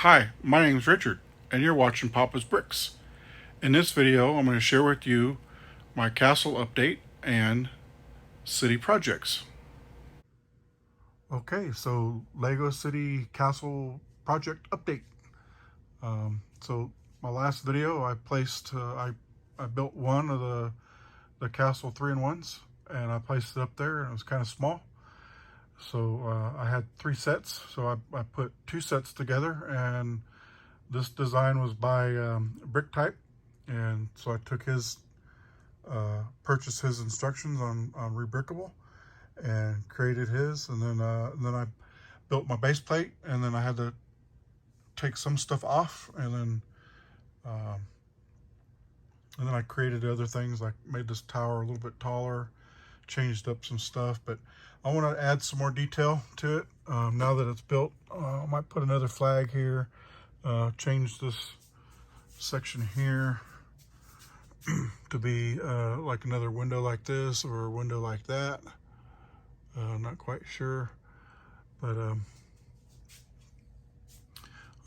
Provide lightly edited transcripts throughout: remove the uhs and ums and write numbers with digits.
Hi, my name is Richard, and you're watching Papa's Bricks. In this video, I'm going to share with you my castle update and city projects. Okay, so Lego City Castle project update. So my last video, I built one of the castle 3-in-1s, and I placed it up there, and it was kind of small. So I had 3 sets, so I put 2 sets together, and this design was by Brick Type, and so I took his, purchased his instructions on Rebrickable and created his, and then I built my base plate, and then I had to take some stuff off, um, and then I created other things, like made this tower a little bit taller, changed up some stuff, but I want to add some more detail to it. Now that it's built, I might put another flag here, change this section here to be like another window like this or a window like that. I'm not quite sure, but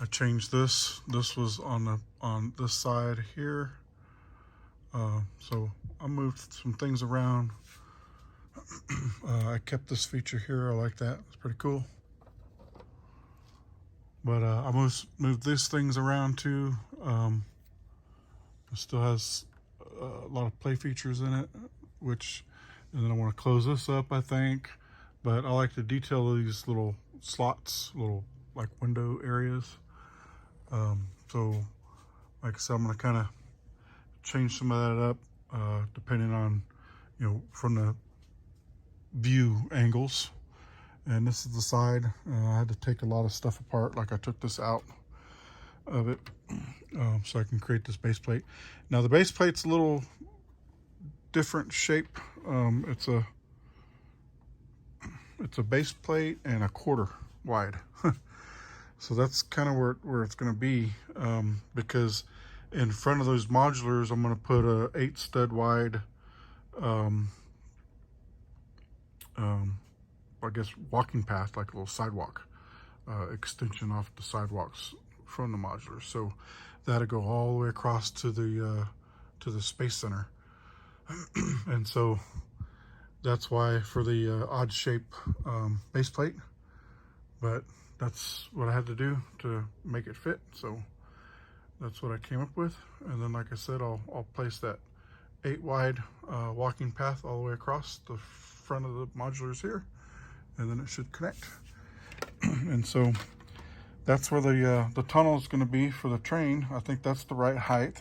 I changed this. This was on this side here, so I moved some things around. I kept this feature here. I like that. It's pretty cool. But I moved these things around too. It still has a lot of play features in it, and then I want to close this up, I think. But I like to detail these little slots, little like window areas. So like I said, I'm going to kind of change some of that up, depending on, from the view angles. And this is the side. I had to take a lot of stuff apart, like I took this out of it, so I can create this base plate. Now the base plate's a little different shape. It's a base plate and a quarter wide. So that's kind of where it's going to be, because in front of those modulars I'm going to put a 8 stud wide, I guess walking path, like a little sidewalk extension off the sidewalks from the modulars. So that'll go all the way across to the space center. And so that's why for the odd shape base plate, but that's what I had to do to make it fit. So that's what I came up with. And then, like I said, I'll place that 8 wide walking path all the way across the front of the modulars here, and then it should connect. And so that's where the tunnel is going to be for the train. I think that's the right height.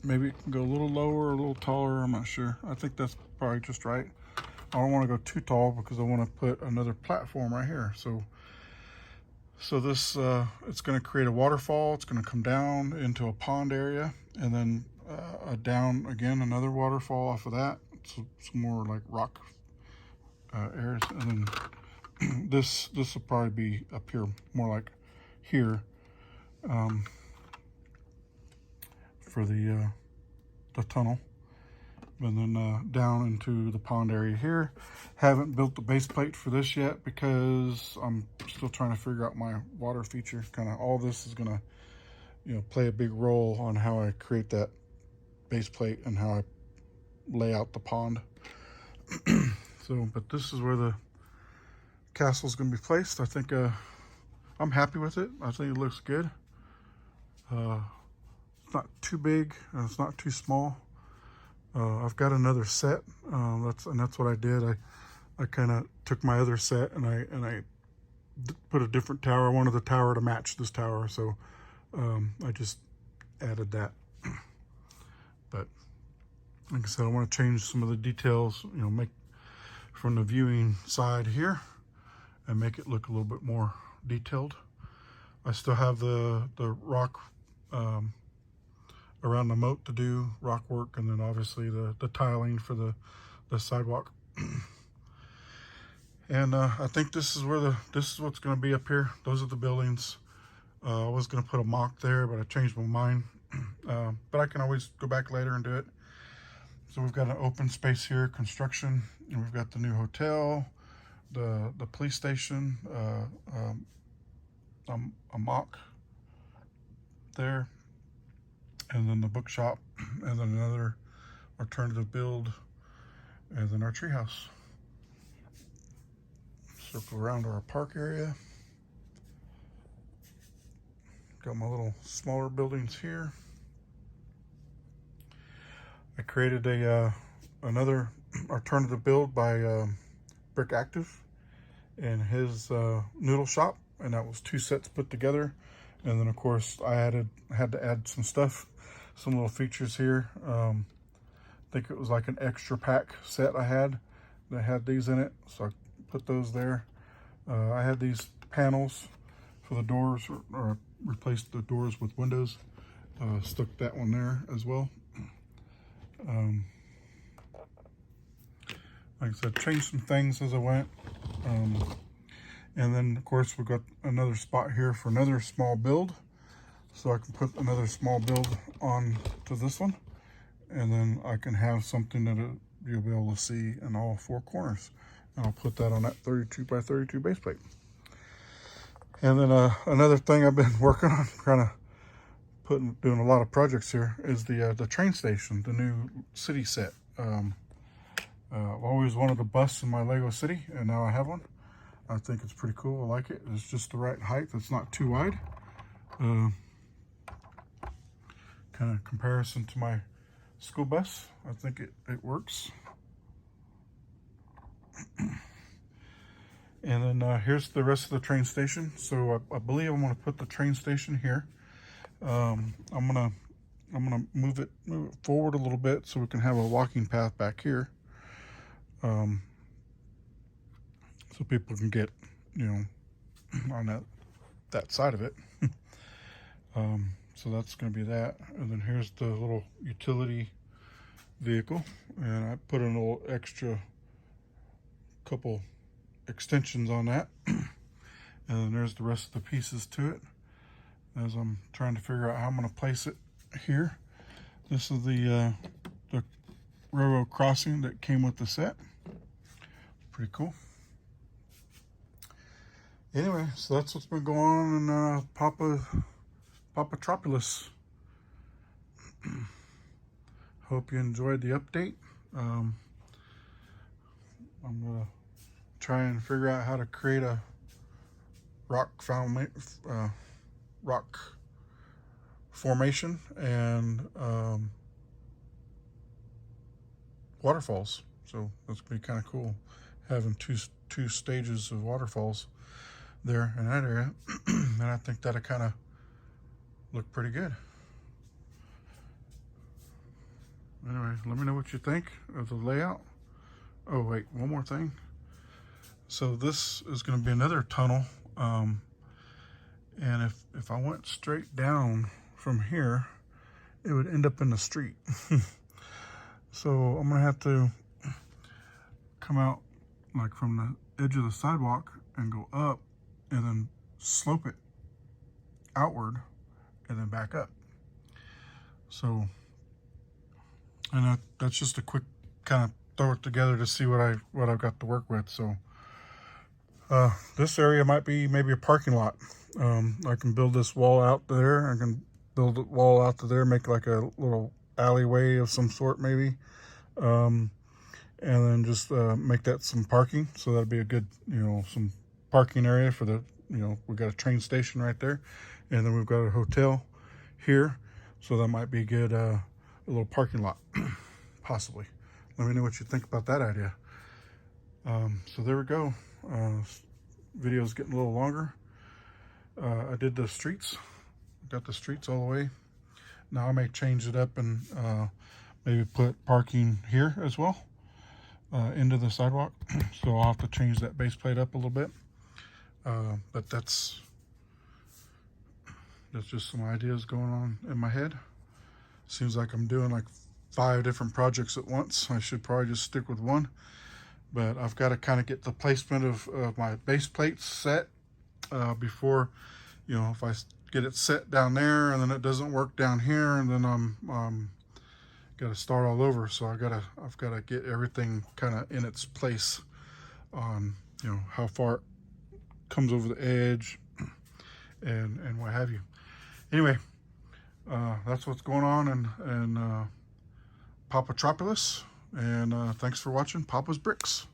Maybe it can go a little lower or a little taller, I'm not sure. I think that's probably just right. I don't want to go too tall because I want to put another platform right here. So this, it's going to create a waterfall. It's going to come down into a pond area, and then down again, another waterfall off of that. So some more like rock areas, and then this will probably be up here, more like here, for the tunnel, and then down into the pond area here. Haven't built the base plate for this yet because I'm still trying to figure out my water feature. Kind of all this is gonna, play a big role on how I create that base plate and how I lay out the pond. So, but this is where the castle is going to be placed. I think I'm happy with it. I think it looks good. It's not too big, and it's not too small. I've got another set. That's what I did. I kind of took my other set and I put a different tower. I wanted the tower to match this tower, so I just added that. But like I said, I want to change some of the details, make from the viewing side here and make it look a little bit more detailed. I still have the rock around the moat to do, rock work, and then obviously the tiling for the sidewalk. And I think this is what's going to be up here. Those are the buildings. I was going to put a mock there, but I changed my mind. But I can always go back later and do it. So we've got an open space here, construction, and we've got the new hotel, the police station, a mock there, and then the bookshop, and then another alternative build, and then our treehouse. Circle around our park area. Got my little smaller buildings here. I created another alternative build by Brick Active and his noodle shop, and that was 2 sets put together. And then of course I had to add some stuff, some little features here. I think it was like an extra pack set I had that had these in it, so I put those there. I had these panels for the doors, or replaced the doors with windows. Stuck that one there as well. Like I said, changed some things as I went. And then of course we've got another spot here for another small build, so I can put another small build on to this one, and then I can have something that you'll be able to see in all 4 corners. And I'll put that on that 32 by 32 base plate. And then another thing I've been working on, kind of doing a lot of projects here, is the train station, the new city set. I've always wanted a bus in my Lego city, and now I have one. I think it's pretty cool. I like it. It's just the right height. It's not too wide. Kind of comparison to my school bus. I think it works. And then here's the rest of the train station. So I believe I'm going to put the train station here. I'm gonna move it forward a little bit so we can have a walking path back here. So people can get, on that side of it. So that's going to be that. And then here's the little utility vehicle, and I put in a little extra couple extensions on that. And then there's the rest of the pieces to it, as I'm trying to figure out how I'm going to place it here. This is the railroad crossing that came with the set. Pretty cool. Anyway, so that's what's been going on in Papatropolis. Hope you enjoyed the update. I'm gonna try and figure out how to create a rock formation and waterfalls. So that's gonna be kind of cool, having two stages of waterfalls there in that area. And I think that'll kind of look pretty good. Anyway, let me know what you think of the layout. Oh wait, one more thing. So this is going to be another tunnel, and if I went straight down from here, it would end up in the street. So I'm gonna have to come out like from the edge of the sidewalk and go up, and then slope it outward, and then back up. So, and that's just a quick kind of throw it together to see what I've got to work with. So this area might be maybe a parking lot. I can build this wall out there. I can build a wall out to there, make like a little alleyway of some sort maybe, and then just make that some parking. So that'd be a good, some parking area for the, we've got a train station right there, and then we've got a hotel here, so that might be good, a little parking lot, possibly. Let me know what you think about that idea. So there we go. Video's getting a little longer. I did the streets, got the streets all the way. Now I may change it up and maybe put parking here as well, into the sidewalk. So I'll have to change that base plate up a little bit. But that's just some ideas going on in my head. Seems like I'm doing like 5 different projects at once. I should probably just stick with one, but I've got to kind of get the placement of my base plates set before, if I get it set down there and then it doesn't work down here, and then I'm got to start all over. So I've got to get everything kind of in its place on you know, how far it comes over the edge and what have you. Anyway, that's what's going on in Papatropolis, and thanks for watching Papa's Bricks.